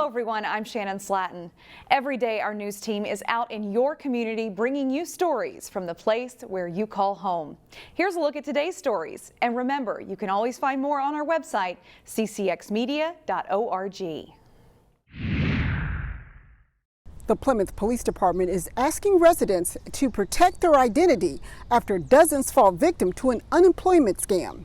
Hello everyone, I'm Shannon Slatton. Every day our news team is out in your community bringing you stories from the place where you call home. Here's a look at today's stories. And remember, you can always find more on our website, ccxmedia.org. The Plymouth Police Department is asking residents to protect their identity after dozens fall victim to an unemployment scam.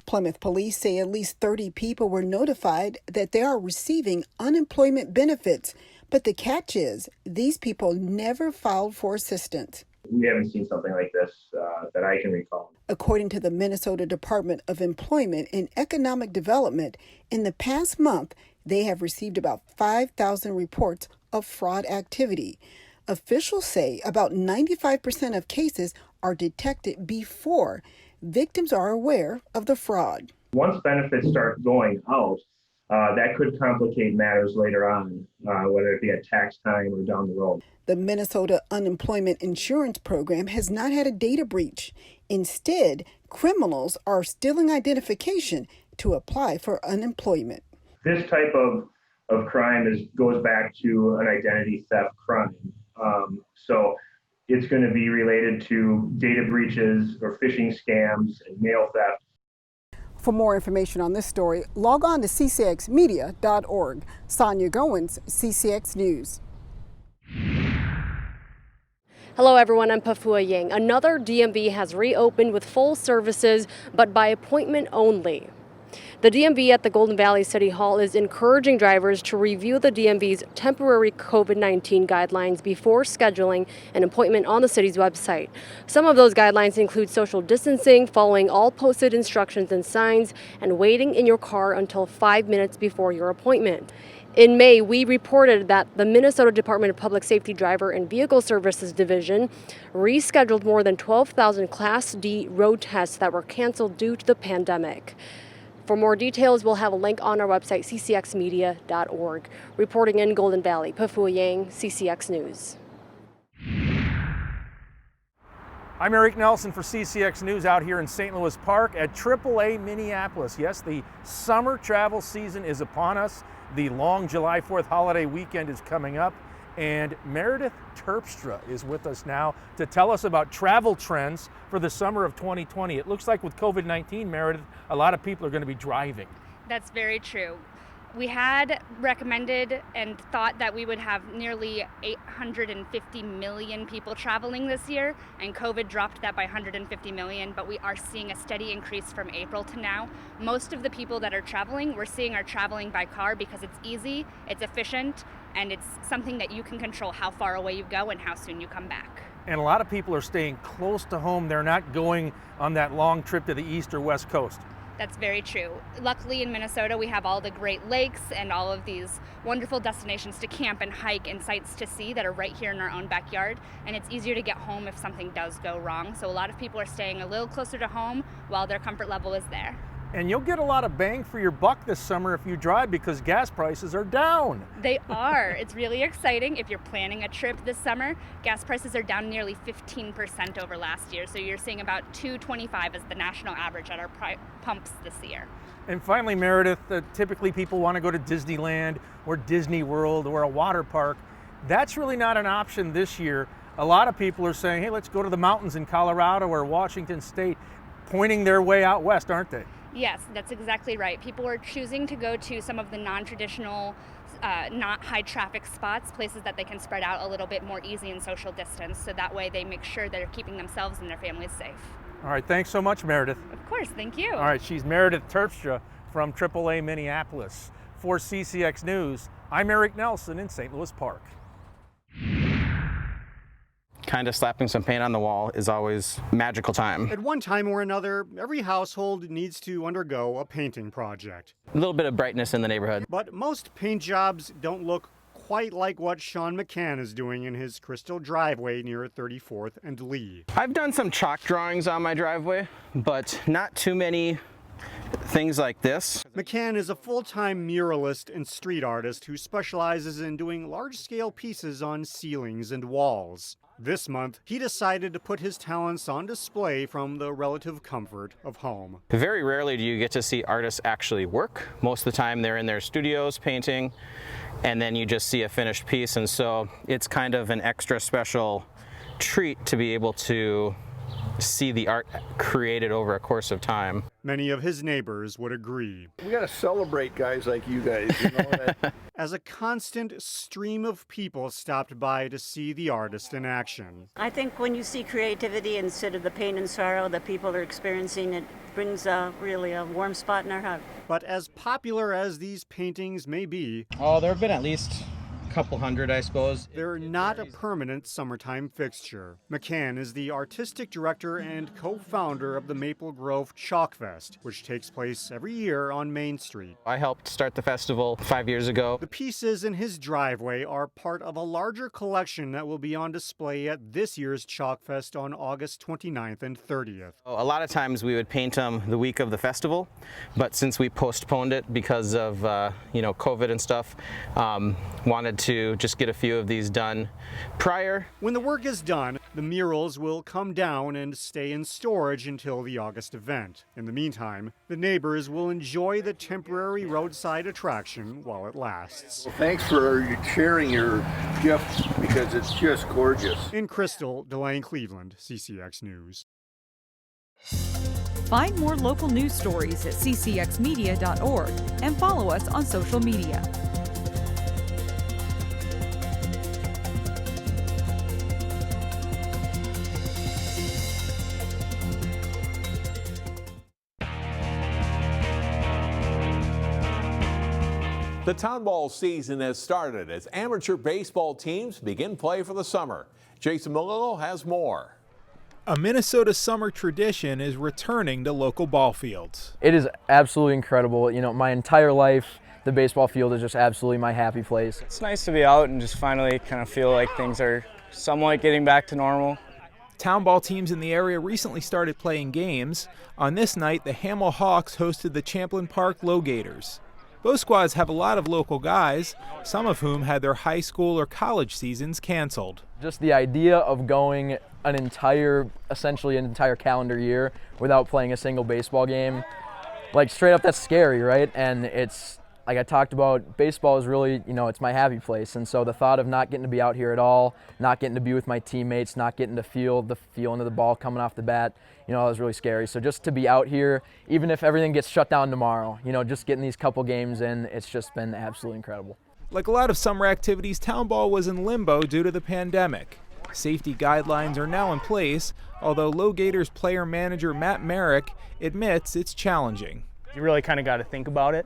Plymouth police say at least 30 people were notified that they are receiving unemployment benefits, but the catch is these people never filed for assistance. We haven't seen something like this that I can recall. According to the Minnesota Department of Employment and Economic Development, in the past month, they have received about 5,000 reports of fraud activity. Officials say about 95% of cases are detected before victims are aware of the fraud. Once benefits start going out, that could complicate matters later on, whether it be at tax time or down the road. The Minnesota Unemployment Insurance Program has not had a data breach. Instead, criminals are stealing identification to apply for unemployment. This type of crime goes back to an identity theft crime. So it's going to be related to data breaches or phishing scams and mail theft. For more information on this story, log on to ccxmedia.org. Sonia Goins, CCX News. Hello everyone, I'm Pafua Yang. Another DMV has reopened with full services, but by appointment only. The DMV at the Golden Valley City Hall is encouraging drivers to review the DMV's temporary COVID-19 guidelines before scheduling an appointment on the city's website. Some of those guidelines include social distancing, following all posted instructions and signs, and waiting in your car until 5 minutes before your appointment. In May, we reported that the Minnesota Department of Public Safety Driver and Vehicle Services Division rescheduled more than 12,000 Class D road tests that were canceled due to the pandemic. For more details, we'll have a link on our website, ccxmedia.org. Reporting in Golden Valley, Pafua Yang, CCX News. I'm Eric Nelson for CCX News out here in St. Louis Park at AAA Minneapolis. Yes, the summer travel season is upon us. The long July 4th holiday weekend is coming up. And Meredith Terpstra is with us now to tell us about travel trends for the summer of 2020. It looks like with COVID-19, Meredith, a lot of people are going to be driving. That's very true. We had recommended and thought that we would have nearly 850 million people traveling this year, and COVID dropped that by 150 million, but we are seeing a steady increase from April to now. Most of the people that are traveling, we're seeing are traveling by car because it's easy, it's efficient, and it's something that you can control how far away you go and how soon you come back. And a lot of people are staying close to home. They're not going on that long trip to the east or west coast. That's very true. Luckily in Minnesota, we have all the Great Lakes and all of these wonderful destinations to camp and hike and sights to see that are right here in our own backyard. And it's easier to get home if something does go wrong. So a lot of people are staying a little closer to home while their comfort level is there. And you'll get a lot of bang for your buck this summer if you drive because gas prices are down. They are. It's really exciting. If you're planning a trip this summer, gas prices are down nearly 15% over last year. So you're seeing about $2.25 as the national average at our pumps this year. And finally, Meredith, typically people want to go to Disneyland or Disney World or a water park. That's really not an option this year. A lot of people are saying, hey, let's go to the mountains in Colorado or Washington State, pointing their way out west, aren't they? Yes, that's exactly right. People are choosing to go to some of the non-traditional, not high traffic spots, places that they can spread out a little bit more easy and social distance. So that way they make sure they're keeping themselves and their families safe. All right, thanks so much, Meredith. Of course, thank you. All right, she's Meredith Terpstra from AAA Minneapolis. For CCX News, I'm Eric Nelson in St. Louis Park. Kind of slapping some paint on the wall is always a magical time. At one time or another, every household needs to undergo a painting project. A little bit of brightness in the neighborhood. But most paint jobs don't look quite like what Sean McCann is doing in his crystal driveway near 34th and Lee. I've done some chalk drawings on my driveway, but not too many things like this. McCann is a full-time muralist and street artist who specializes in doing large-scale pieces on ceilings and walls. This month, he decided to put his talents on display from the relative comfort of home. Very rarely do you get to see artists actually work. Most of the time they're in their studios painting, and then you just see a finished piece, and so it's kind of an extra special treat to be able to see the art created over a course of time. Many of his neighbors would agree. We got to celebrate guys like you guys, you know that. As a constant stream of people stopped by to see the artist in action. I think when you see creativity instead of the pain and sorrow that people are experiencing, it brings really a warm spot in our heart. But as popular as these paintings may be, Oh, there have been at least couple hundred, I suppose. they're not a permanent summertime fixture. McCann is the artistic director and co-founder of the Maple Grove Chalkfest, which takes place every year on Main Street. I helped start the festival 5 years ago. The pieces in his driveway are part of a larger collection that will be on display at this year's Chalkfest on August 29th and 30th. A lot of times we would paint them the week of the festival, but since we postponed it because of COVID and stuff, wanted to just get a few of these done prior. When the work is done, the murals will come down and stay in storage until the August event. In the meantime, the neighbors will enjoy the temporary roadside attraction while it lasts. Well, thanks for sharing your gift because it's just gorgeous. In Crystal, DeLane, Cleveland, CCX News. Find more local news stories at ccxmedia.org and follow us on social media. The town ball season has started as amateur baseball teams begin play for the summer. Jason Malillo has more. A Minnesota summer tradition is returning to local ball fields. It is absolutely incredible. You know, my entire life, the baseball field is just absolutely my happy place. It's nice to be out and just finally kind of feel like things are somewhat getting back to normal. Town ball teams in the area recently started playing games. On this night, the Hamel Hawks hosted the Champlin Park Low Gators. Both squads have a lot of local guys, some of whom had their high school or college seasons canceled. Just the idea of going essentially an entire calendar year without playing a single baseball game, like straight up, that's scary, right? And it's, like I talked about, baseball is really, it's my happy place. And so the thought of not getting to be out here at all, not getting to be with my teammates, not getting to feel the feeling of the ball coming off the bat, that was really scary. So just to be out here, even if everything gets shut down tomorrow, just getting these couple games in, it's just been absolutely incredible. Like a lot of summer activities, town ball was in limbo due to the pandemic. Safety guidelines are now in place, although Low Gators player manager Matt Merrick admits it's challenging. You really kind of got to think about it.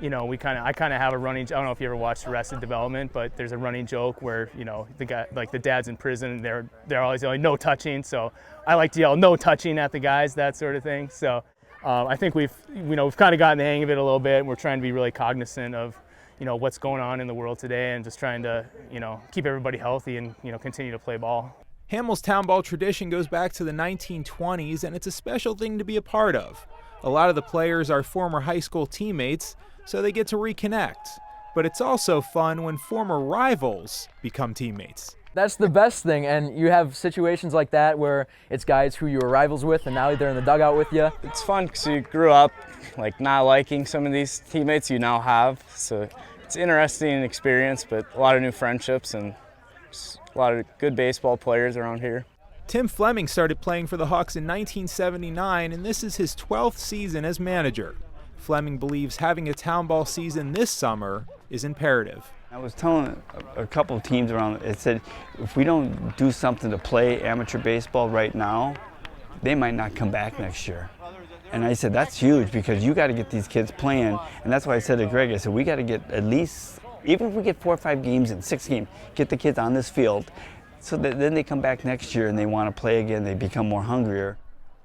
I kind of have a running, I don't know if you ever watched Arrested Development, but there's a running joke where, the guy, like the dad's in prison, they're always yelling, no touching. So I like to yell, no touching at the guys, that sort of thing. So I think we've kind of gotten the hang of it a little bit. And we're trying to be really cognizant of, what's going on in the world today and just trying to, keep everybody healthy and, continue to play ball. Hamel's town ball tradition goes back to the 1920s, and it's a special thing to be a part of. A lot of the players are former high school teammates, so they get to reconnect. But it's also fun when former rivals become teammates. That's the best thing, and you have situations like that where it's guys who you were rivals with and now they're in the dugout with you. It's fun because you grew up not liking some of these teammates you now have, so it's an interesting experience, but a lot of new friendships and a lot of good baseball players around here. Tim Fleming started playing for the Hawks in 1979, and this is his 12th season as manager. Fleming believes having a town ball season this summer is imperative. I was telling a couple of teams around, it said if we don't do something to play amateur baseball right now, they might not come back next year. And I said, that's huge because you got to get these kids playing. And that's why I said to Greg, I said, we got to get at least, even if we get 4 or 5 games in 6 games, get the kids on this field so that then they come back next year and they want to play again, they become more hungrier.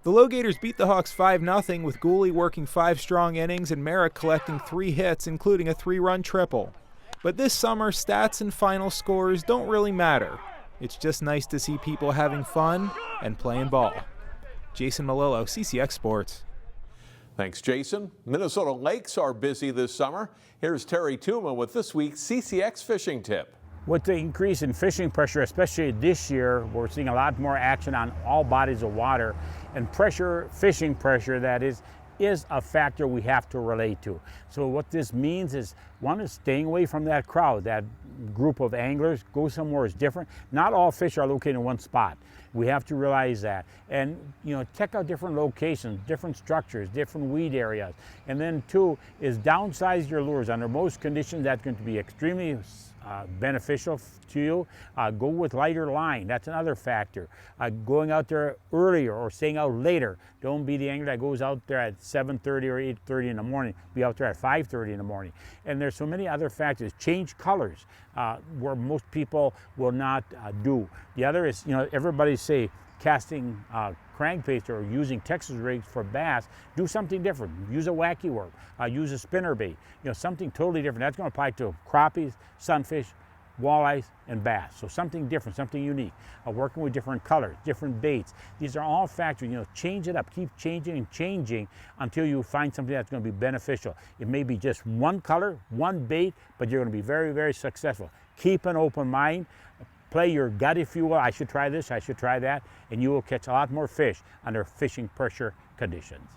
The Low Gators beat the Hawks 5-0 with Gooley working 5 strong innings and Merrick collecting 3 hits, including a 3-run triple. But this summer, stats and final scores don't really matter. It's just nice to see people having fun and playing ball. Jason Malillo, CCX Sports. Thanks, Jason. Minnesota lakes are busy this summer. Here's Terry Tuma with this week's CCX fishing tip. With the increase in fishing pressure, especially this year, we're seeing a lot more action on all bodies of water, and fishing pressure, that is a factor we have to relate to. So what this means is, one is staying away from that crowd, that group of anglers. Go somewhere is different. Not all fish are located in one spot. We have to realize that. And check out different locations, different structures, different weed areas. And then two is downsize your lures. Under most conditions, that's going to be extremely beneficial to you. Go with lighter line. That's another factor. Going out there earlier or staying out later. Don't be the angler that goes out there at 7:30 or 8:30 in the morning. Be out there at 5:30 in the morning. And there's so many other factors. Change colors, where most people will not do. The other is, everybody say casting crankbait or using Texas rigs for bass. Do something different. Use a wacky worm. Use a spinner bait. Something totally different. That's going to apply to crappies, sunfish, walleyes, and bass. So something different, something unique. Working with different colors, different baits. These are all factors. Change it up. Keep changing and changing until you find something that's going to be beneficial. It may be just one color, one bait, but you're going to be very, very successful. Keep an open mind. Play your gut, if you will. I should try this, I should try that, and you will catch a lot more fish under fishing pressure conditions.